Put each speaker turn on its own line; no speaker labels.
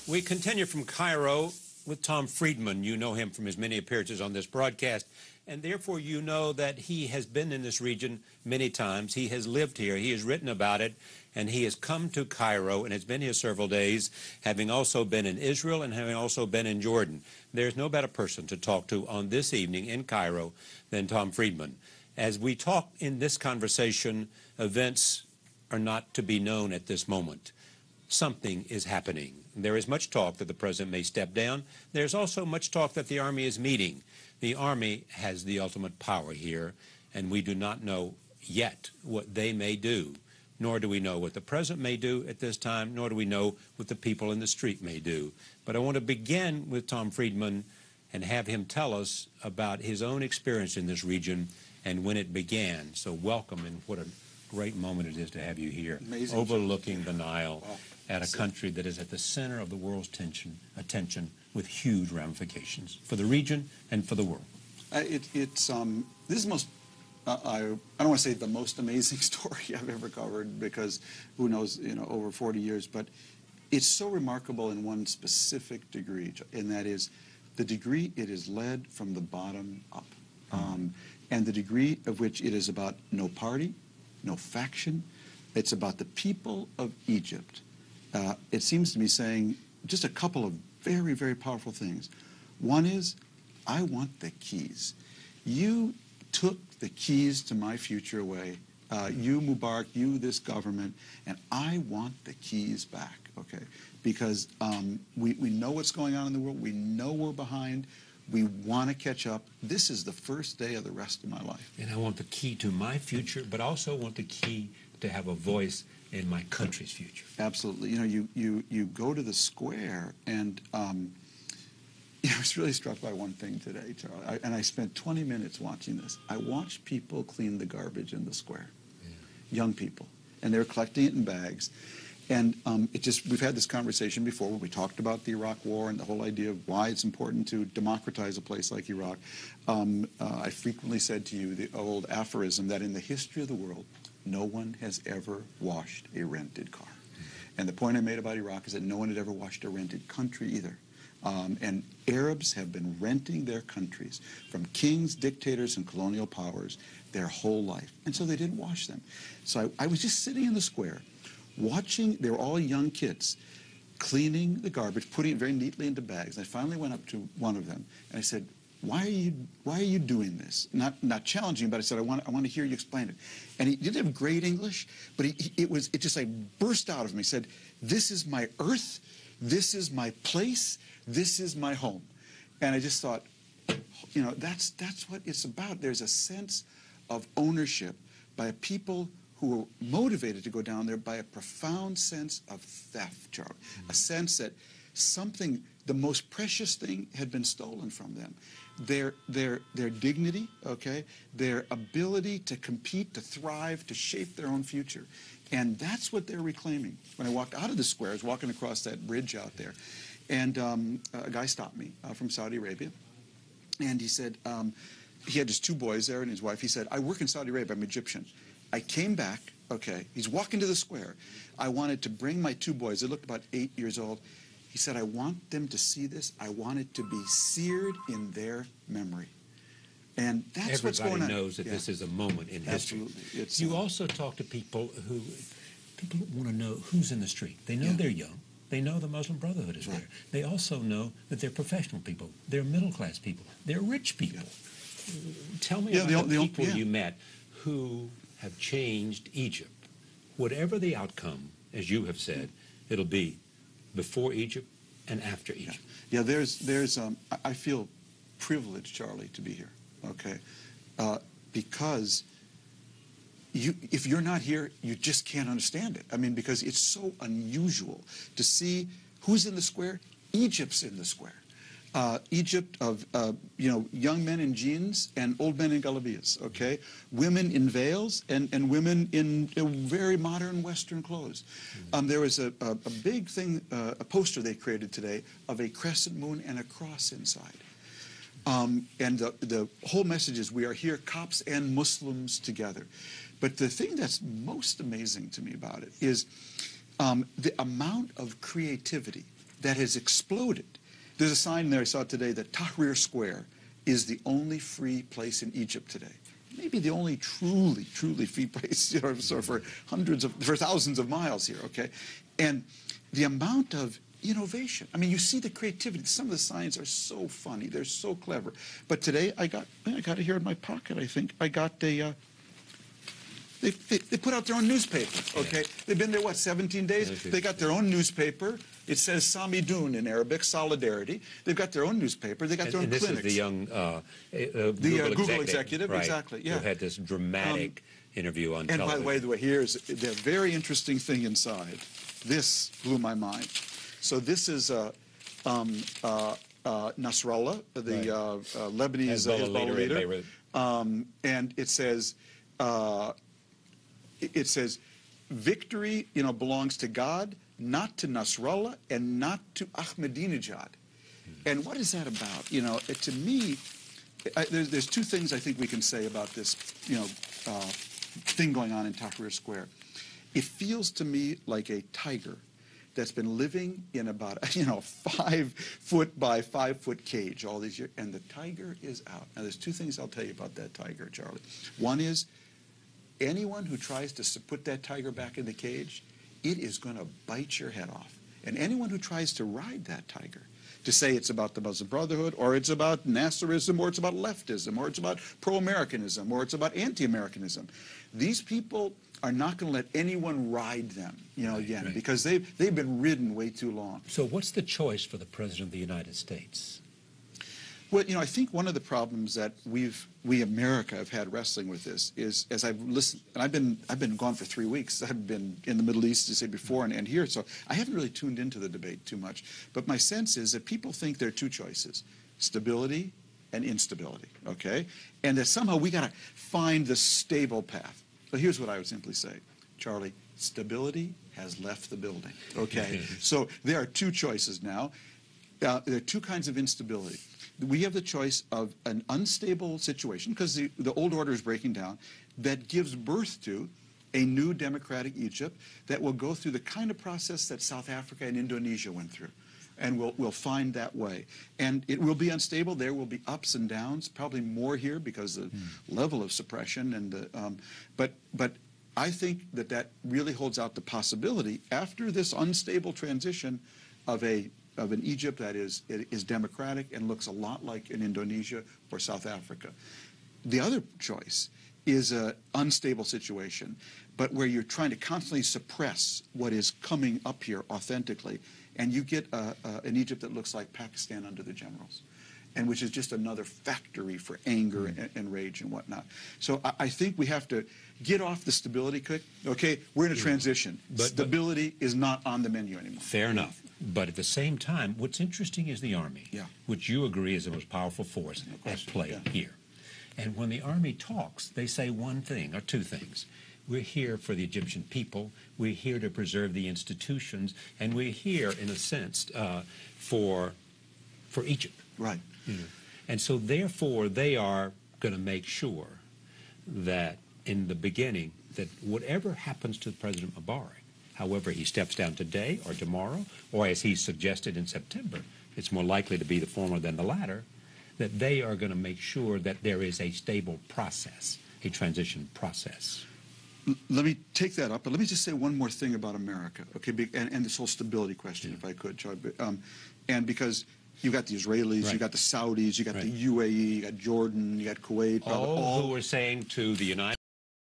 We continue from Cairo with Tom Friedman. You know him from his many appearances on this broadcast, and therefore you know that he has been in this region many times. He has lived here. He has written about it, and he has come to Cairo and has been here several days, having also been in Israel and having also been in Jordan. There's no better person to talk to on this evening in Cairo than Tom Friedman. As we talk in this conversation, events are not to be known at this moment. Something is happening. There is much talk that the president may step down. There's also much talk that the army is meeting. The army has the ultimate power here, and we do not know yet what they may do, nor do we know what the president may do at this time, nor do we know what the people in the street may do. But I want to begin with Tom Friedman and have him tell us about his own experience in this region and when it began. So welcome, and what a great moment it is to have you here,
amazing,
overlooking the Nile at a country that is at the center of the world's attention with huge ramifications for the region and for the world.
This is most, I don't want to say the most amazing story I've ever covered, because who knows, over 40 years, but it's so remarkable in one specific degree, and that is the degree it is led from the bottom up, and the degree of which it is about no party, no faction. It's about the people of Egypt. It seems to be saying just a couple of very, very powerful things. One is, I want the keys. You took the keys to my future away. You, Mubarak, you, this government, and I want the keys back, okay? Because we know what's going on in the world. We know we're behind. We want to catch up. This is the first day of the rest of my life.
And I want the key to my future, but also want the key to have a voice in my country's future.
Absolutely. You go to the square, and I was really struck by one thing today, Charlie, and I spent 20 minutes watching this. I watched people clean the garbage in the square, young people, and they were collecting it in bags. And we've had this conversation before where we talked about the Iraq War and the whole idea of why it's important to democratize a place like Iraq. I frequently said to you the old aphorism that in the history of the world, no one has ever washed a rented car. And the point I made about Iraq is that no one had ever washed a rented country either. And Arabs have been renting their countries from kings, dictators, and colonial powers their whole life. And so they didn't wash them. So I was just sitting in the square watching. They were all young kids cleaning the garbage, putting it very neatly into bags. I finally went up to one of them and I said, why are you doing this? Not challenging, but I said, I want to hear you explain it. And he didn't have great English, but it just like burst out of him. He said, this is my earth, this is my place, this is my home. And I just thought, that's what it's about. There's a sense of ownership by a people who are motivated to go down there by a profound sense of theft, Charlie. A sense that something, the most precious thing, had been stolen from them. Their dignity, okay, their ability to compete, to thrive, to shape their own future. And that's what they're reclaiming. When I walked out of the square, I was walking across that bridge out there, and a guy stopped me from Saudi Arabia, and he said, he had his two boys there and his wife. He said, I work in Saudi Arabia, I'm Egyptian. I came back, okay, he's walking to the square. I wanted to bring my two boys, they looked about 8 years old. He said, I want them to see this. I want it to be seared in their memory. And that's what's going on.
Everybody knows that this is a moment in history.
Absolutely.
You also talk to people who want to know who's in the street. They know they're young. They know the Muslim Brotherhood is there. They also know that they're professional people. They're middle-class people. They're rich people. Tell me about the people you met who have changed Egypt. Whatever the outcome, as you have said, it'll be before Egypt and after Egypt.
Yeah, I feel privileged, Charlie, to be here, okay? Because if you're not here, you just can't understand it. I mean, because it's so unusual to see who's in the square. Egypt's in the square. Egypt of young men in jeans and old men in galabias, okay? Women in veils and women in very modern Western clothes. There was a big thing, a poster they created today of a crescent moon and a cross inside. And the whole message is we are here, Copts and Muslims together. But the thing that's most amazing to me about it is the amount of creativity that has exploded. There's a sign there I saw today that Tahrir Square is the only free place in Egypt today. Maybe the only truly free place, you know, so for thousands of miles here, okay? And the amount of innovation. I mean, you see the creativity. Some of the signs are so funny. They're so clever. But today, I got it here in my pocket, I think. I got a, they put out their own newspaper, okay? They've been there, what, 17 days? They got their own newspaper. It says Samidun in Arabic, solidarity. They've got their own newspaper. They got their own
and this
clinics.
Is the young
Google executive,
right,
exactly, yeah.
Who had this dramatic interview on
and
television.
by the way, here's the very interesting thing inside. This blew my mind. So this is Nasrallah, the Lebanese Hezbollah leader. And it says, victory, belongs to God, not to Nasrallah, and not to Ahmadinejad. And what is that about? To me, there's two things I think we can say about this, thing going on in Tahrir Square. It feels to me like a tiger that's been living in about, 5 foot by 5 foot cage all these years, and the tiger is out. Now, there's two things I'll tell you about that tiger, Charlie. One is, anyone who tries to put that tiger back in the cage, it is going to bite your head off. And anyone who tries to ride that tiger, to say it's about the Muslim Brotherhood, or it's about Nasserism, or it's about leftism, or it's about pro-Americanism, or it's about anti-Americanism, these people are not going to let anyone ride them, again, because they've been ridden way too long.
So what's the choice for the President of the United States?
Well, I think one of the problems that we America have had wrestling with this is, as I've listened, and I've been gone for 3 weeks. I've been in the Middle East, as I said before, and here, so I haven't really tuned into the debate too much. But my sense is that people think there are two choices: stability and instability. Okay, and that somehow we got to find the stable path. But here's what I would simply say, Charlie: stability has left the building. Okay, so there are two choices now. There are two kinds of instability. We have the choice of an unstable situation, because the old order is breaking down, that gives birth to a new democratic Egypt that will go through the kind of process that South Africa and Indonesia went through. And we'll find that way. And it will be unstable. There will be ups and downs, probably more here because of the level of suppression. And but I think that really holds out the possibility, after this unstable transition, of an Egypt that is democratic and looks a lot like in Indonesia or South Africa. The other choice is an unstable situation, but where you're trying to constantly suppress what is coming up here authentically, and you get an Egypt that looks like Pakistan under the generals, and which is just another factory for anger and rage and whatnot. So I think we have to get off the stability kick. Okay, we're in a transition. Stability is not on the menu anymore.
Fair enough. But at the same time, what's interesting is the Army, which you agree is the most powerful force at play here. And when the Army talks, they say one thing or two things. We're here for the Egyptian people. We're here to preserve the institutions, and we're here, in a sense, for Egypt.
Right.
And so, therefore, they are going to make sure that in the beginning, that whatever happens to President Mubarak, however he steps down today or tomorrow, or as he suggested in September, it's more likely to be the former than the latter, that they are going to make sure that there is a stable process, a transition process.
Let me take that up, but let me just say one more thing about America, okay, and this whole stability question, if I could, Charlie. And because you got the Israelis, you got the Saudis, you got the UAE, you got Jordan, you got Kuwait.
All who are saying to the United